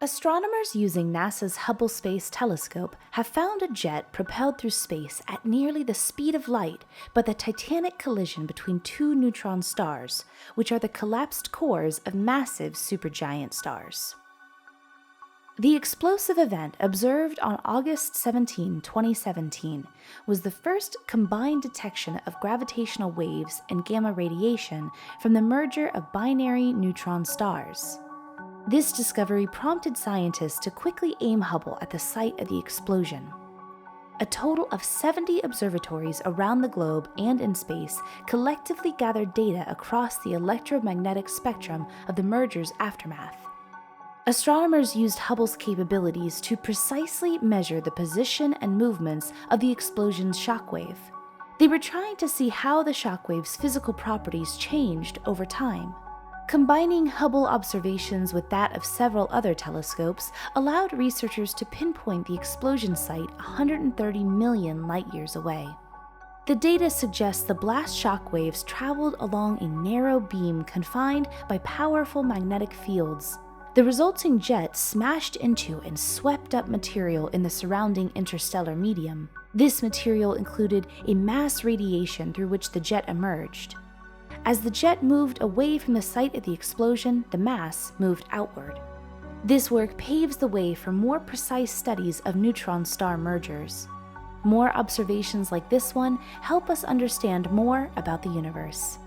Astronomers using NASA's Hubble Space Telescope have found a jet propelled through space at nearly the speed of light by the titanic collision between two neutron stars, which are the collapsed cores of massive supergiant stars. The explosive event observed on August 17, 2017, was the first combined detection of gravitational waves and gamma radiation from the merger of binary neutron stars. This discovery prompted scientists to quickly aim Hubble at the site of the explosion. A total of 70 observatories around the globe and in space collectively gathered data across the electromagnetic spectrum of the merger's aftermath. Astronomers used Hubble's capabilities to precisely measure the position and movements of the explosion's shockwave. They were trying to see how the shockwave's physical properties changed over time. Combining Hubble observations with that of several other telescopes allowed researchers to pinpoint the explosion site 130 million light-years away. The data suggests the blast shockwaves traveled along a narrow beam confined by powerful magnetic fields. The resulting jet smashed into and swept up material in the surrounding interstellar medium. This material included a mass radiation through which the jet emerged. As the jet moved away from the site of the explosion, the mass moved outward. This work paves the way for more precise studies of neutron star mergers. More observations like this one help us understand more about the universe.